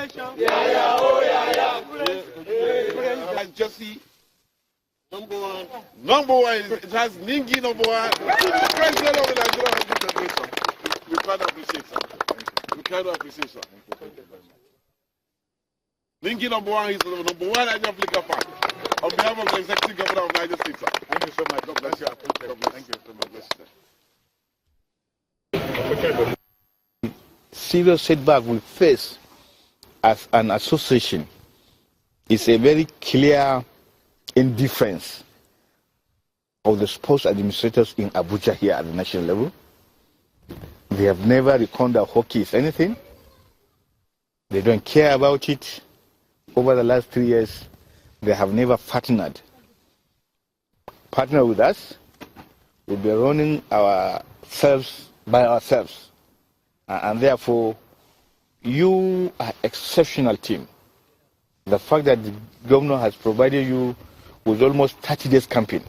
Yeah, oh yeah. Jesse. Number one. It has Ningi number one. President of the Nigerian Hockey Federation. We kind of appreciate that. We kind of appreciate that. Ningi number one is the number one Nigerian Flicker fan. On behalf of the executive governor of Niger State, sir. Thank you so much. God bless you. Thank you so much. Bless you. Serious setback we face as an association is a very clear indifference of the sports administrators in Abuja here at the national level. They have never reckoned that hockey is anything. They don't care about it. Over the last 3 years, they have never partnered with us. We'll be running ourselves by ourselves. And therefore, you are exceptional team. The fact that the governor has provided you with almost 30 days campaign.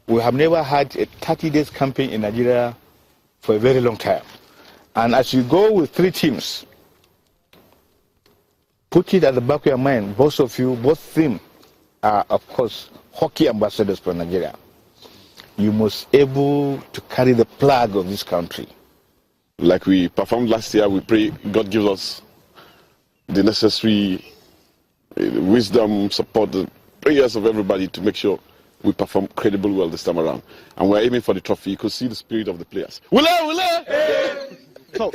We have never had a 30 days campaign in Nigeria for a very long time. And as you go with 3 teams, put it at the back of your mind, both of you, both teams are, of course, hockey ambassadors for Nigeria. You must be able to carry the flag of this country. Like we performed last year, we pray God gives us the necessary wisdom, support, the prayers of everybody to make sure we perform credibly well this time around. And we're aiming for the trophy. You could see the spirit of the players. Wule! Hey! So,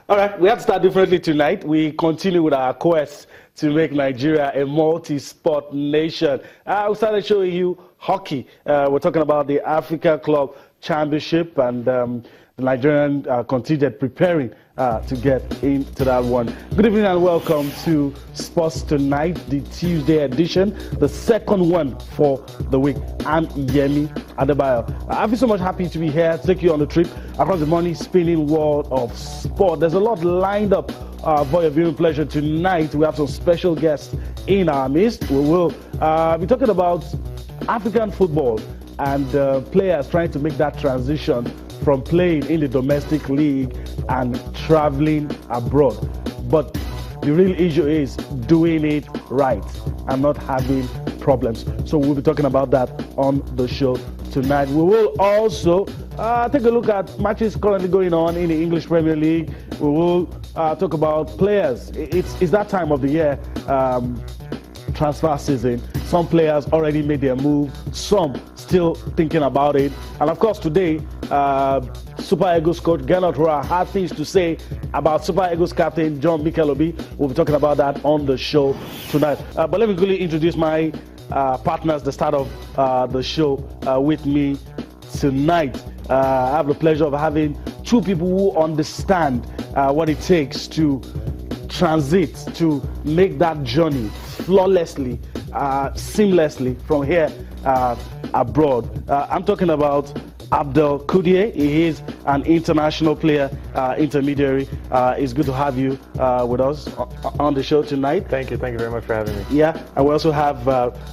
all right, we have to start differently tonight. We continue with our quest to make Nigeria a multi-sport nation. We started showing you hockey. We're talking about the Africa Club Championship and the Nigerian contingent preparing to get into that one. Good evening and welcome to Sports Tonight, the Tuesday edition, the second one for the week. I'm Yemi Adebayo. I feel so much happy to be here to take you on the trip across the money spinning world of sport. There's a lot lined up for your viewing pleasure tonight. We have some special guests in our midst. We will be talking about African football and players trying to make that transition from playing in the domestic league and traveling abroad. But the real issue is doing it right and not having problems. So we'll be talking about that on the show tonight. We will also take a look at matches currently going on in the English Premier League. We will talk about players. It's that time of the year, transfer season. Some players already made their move, some still thinking about it. And of course today, Super Eagles coach Gernot Rohr had things to say about Super Eagles captain John Mikelobi. We'll be talking about that on the show tonight. But let me quickly introduce my partners, the start of the show with me tonight. I have the pleasure of having 2 people who understand what it takes to transit, to make that journey flawlessly, seamlessly from here abroad. I'm talking about Abdel Koudier. He is an international player, intermediary. It's good to have you with us on the show tonight. Thank you very much for having me. Yeah, and we also have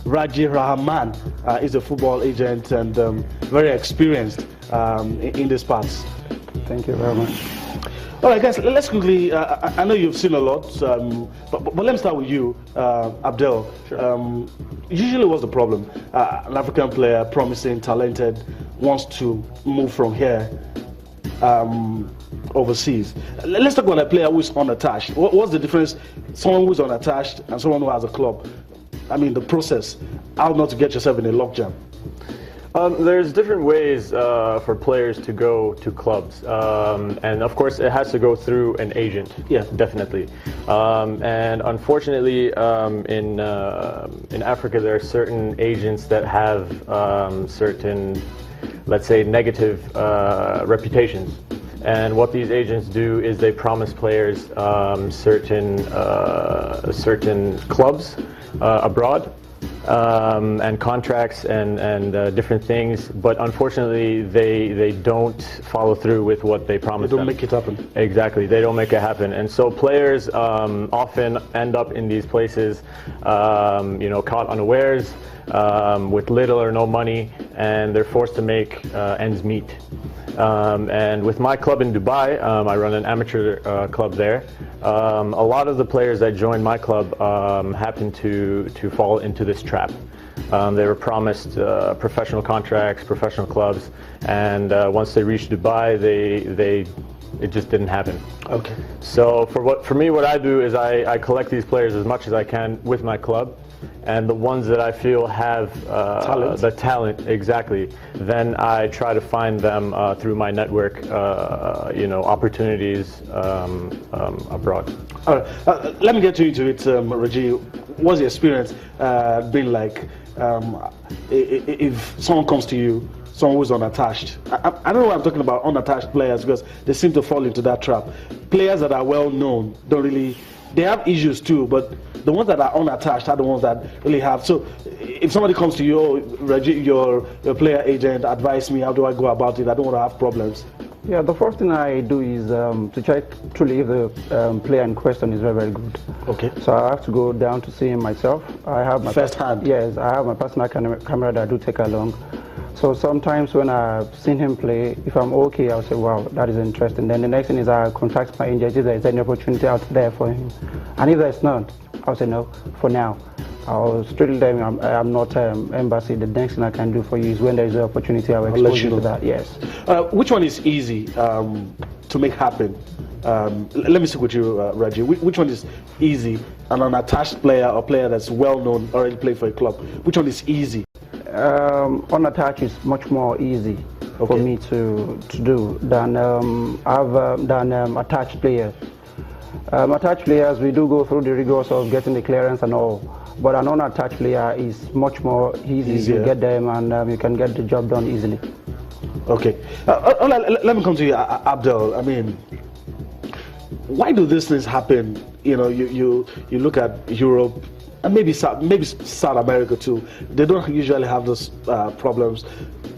Raji Rahman. He's a football agent and very experienced in these parts. Thank you very much. All right, guys, let's quickly, I know you've seen a lot, but let me start with you, Abdel. Sure. Usually what's the problem? An African player, promising, talented, wants to move from here overseas. Let's talk about a player who's unattached. What's the difference? Someone who's unattached and someone who has a club. I mean, the process, how not to get yourself in a logjam. There's different ways for players to go to clubs, and of course it has to go through an agent. Yeah, definitely. And unfortunately, in Africa, there are certain agents that have certain, let's say, negative reputations. And what these agents do is they promise players certain clubs abroad. And contracts and different things, but unfortunately they don't follow through with what they promise. They don't make it happen. Exactly, they don't make it happen, and so players often end up in these places, caught unawares, with little or no money, and they're forced to make ends meet. And with my club in Dubai, I run an amateur club there. A lot of the players that joined my club happen to fall into this trap. They were promised professional contracts, professional clubs, and once they reached Dubai, it just didn't happen. Okay. So for me, what I do is I collect these players as much as I can with my club, and the ones that I feel have the talent, exactly, then I try to find them through my network, opportunities abroad. All right. Let me get into it, Raji. What's the experience been like if someone comes to you, someone who's unattached? I don't know why I'm talking about unattached players, because they seem to fall into that trap. Players that are well known don't really, they have issues too, but the ones that are unattached are the ones that really have. So if somebody comes to you, oh, Raji, your player agent, advise me, how do I go about it? I don't want to have problems. Yeah, the first thing I do is to check truly if the player in question is very, very good. Okay. So I have to go down to see him myself. I have my first hand. Yes, I have my personal camera that I do take along. So sometimes when I've seen him play, if I'm okay, I'll say, wow, that is interesting. Then the next thing is I contact my agent if there's any opportunity out there for him. And if there's not, I'll say no for now. I'll straight tell them I'm not embassy. The next thing I can do for you is when there is an opportunity, I'll expose you to that. Yes. Which one is easy to make happen? Let me stick with you, Raji. Which one is easy? An unattached player or player that's well known, already played for a club. Which one is easy? Unattached is much more easy for me to do than attached players. Attached players, we do go through the rigors of getting the clearance and all. But an unattached player is much more easy to get them, and you can get the job done easily. Okay. Let me come to you, Abdul. I mean, why do these things happen? You know, you look at Europe, and maybe South America too. They don't usually have those problems.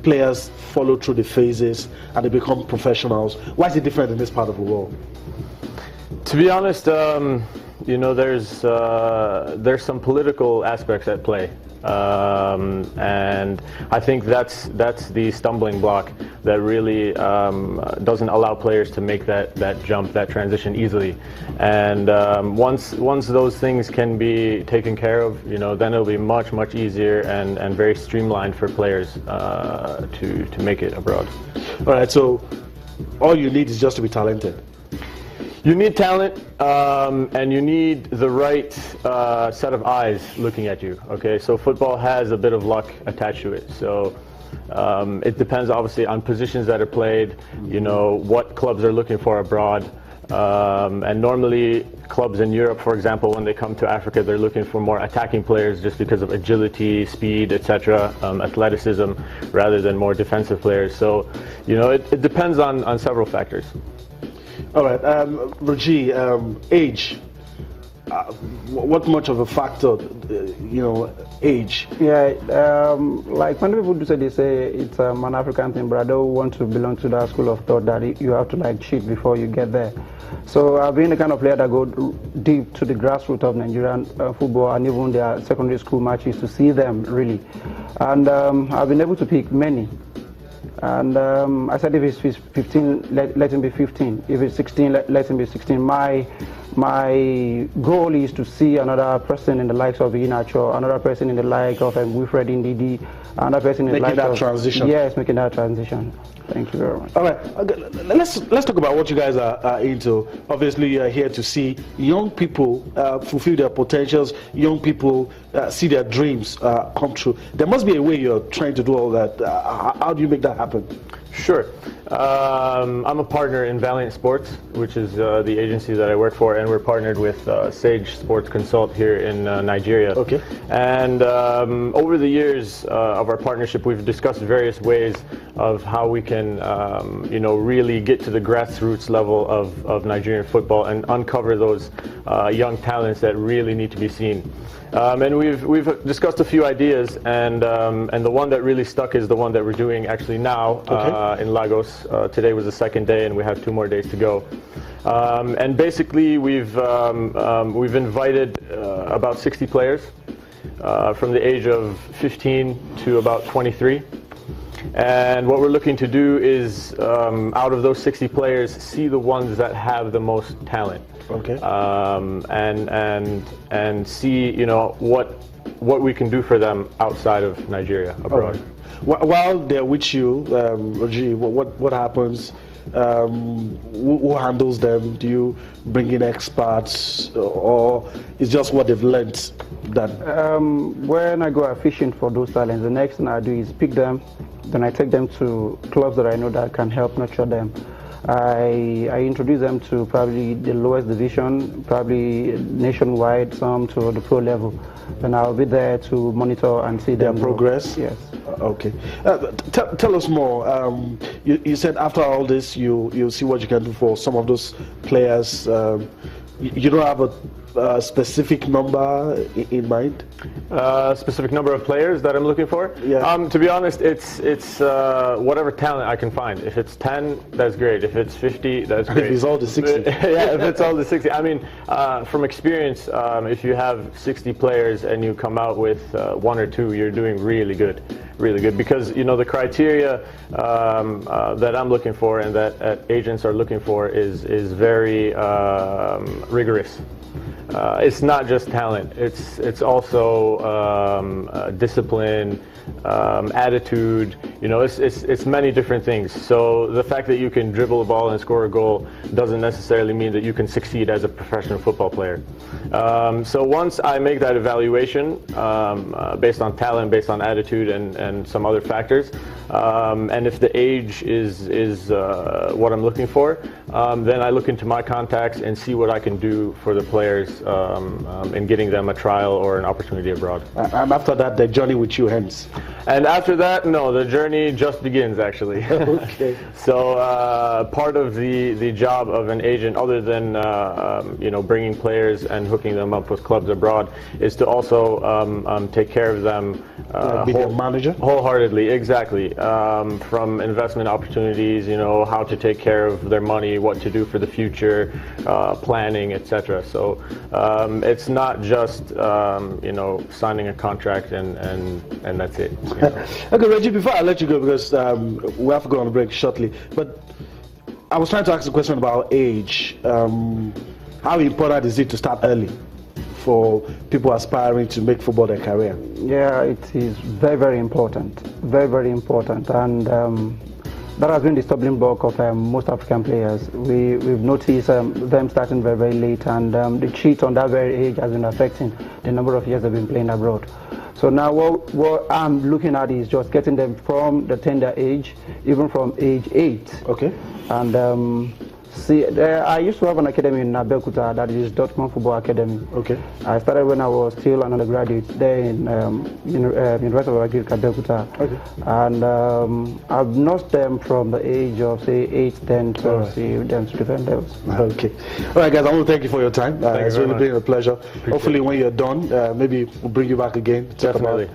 Players follow through the phases and they become professionals. Why is it different in this part of the world? To be honest, there's some political aspects at play, and I think that's the stumbling block that really doesn't allow players to make that jump, that transition easily. And once those things can be taken care of, then it'll be much easier and very streamlined for players to make it abroad. All right. So all you need is just to be talented. You need talent, and you need the right set of eyes looking at you. Okay, so football has a bit of luck attached to it. So it depends, obviously, on positions that are played. What clubs are looking for abroad, and normally clubs in Europe, for example, when they come to Africa, they're looking for more attacking players just because of agility, speed, etc., athleticism, rather than more defensive players. So, it depends on several factors. All right, Raji, age. What much of a factor, age? Yeah, like when people do say, they say it's an African thing, but I don't want to belong to that school of thought that you have to cheat before you get there. So I've been the kind of player that go deep to the grassroots of Nigerian football and even their secondary school matches to see them really. And I've been able to pick many. And I said if it's 15, let him be 15. If it's 16, let him be 16. My goal is to see another person in the likes of Inacho, another person in the like of Wilfred Ndidi, another person in the like of... transition. Yes, making that transition. Thank you very much. All right, let's talk about what you guys are into. Obviously, you're here to see young people fulfill their potentials, young people see their dreams come true. There must be a way you're trying to do all that. How do you make that happen? Sure. I'm a partner in Valiant Sports, which is the agency that I work for, and we're partnered with Sage Sports Consult here in Nigeria. Okay. And over the years of our partnership, we've discussed various ways of how we can, really get to the grassroots level of Nigerian football and uncover those young talents that really need to be seen. And we've discussed a few ideas, and the one that really stuck is the one that we're doing actually now in Lagos. Today was the second day, and we have 2 more days to go. And basically, we've invited about 60 players from the age of 15 to about 23. And what we're looking to do is, out of those 60 players, see the ones that have the most talent. Okay. And see, what we can do for them outside of Nigeria, abroad. While they're with you, Roji, what happens? Who handles them? Do you bring in experts, or it's just what they've learned that? When I go fishing for those talents, the next thing I do is pick them, then I take them to clubs that I know that can help nurture them. I introduce them to probably the lowest division, probably nationwide, some to the pro level. Then I'll be there to monitor and see their them progress. Yes. Okay. Tell us more. You said after all this, you'll see what you can do for some of those players. You don't have a specific number in mind? Specific number of players that I'm looking for? Yeah. To be honest, it's whatever talent I can find. If it's 10, that's great. If it's 50, that's great. If it's all the 60. Yeah, if it's all the 60. I mean, from experience, if you have 60 players and you come out with 1 or 2, you're doing really good. Really good, because the criteria that I'm looking for and that agents are looking for is very rigorous. It's not just talent. It's also discipline, attitude. It's many different things. So the fact that you can dribble a ball and score a goal doesn't necessarily mean that you can succeed as a professional football player. So once I make that evaluation based on talent, based on attitude, and some other factors, and if the age is what I'm looking for, then I look into my contacts and see what I can do for the players in getting them a trial or an opportunity abroad. And after that, the journey with you ends. And after that, no, the journey just begins, actually. Okay. So part of the job of an agent, other than bringing players and hooking them up with clubs abroad, is to also take care of them. Be their manager? Wholeheartedly, exactly. From investment opportunities, how to take care of their money, what to do for the future, planning, etc. So it's not just signing a contract and that's it. Okay, Reggie, before I let you go, because we have to go on a break shortly, but I was trying to ask a question about age. How important is it to start early for people aspiring to make football their career? Yeah, it is very, very important. Very, very important. And that has been the stumbling block of most African players. We've noticed them starting very, very late, and the cheat on that very age has been affecting the number of years they've been playing abroad. So now what I'm looking at is just getting them from the tender age, even from age 8. Okay. And I used to have an academy in Abeokuta, that is Dortmund Football Academy. Okay. I started when I was still an undergraduate there in University of Agriculture, Abeokuta. Okay. And I've nursed them from the age of, say, 8, 10, 12, see them to different levels. Okay. All right, guys, I want to thank you for your time. It's really been a pleasure. Hopefully, when you're done, maybe we'll bring you back again. Definitely.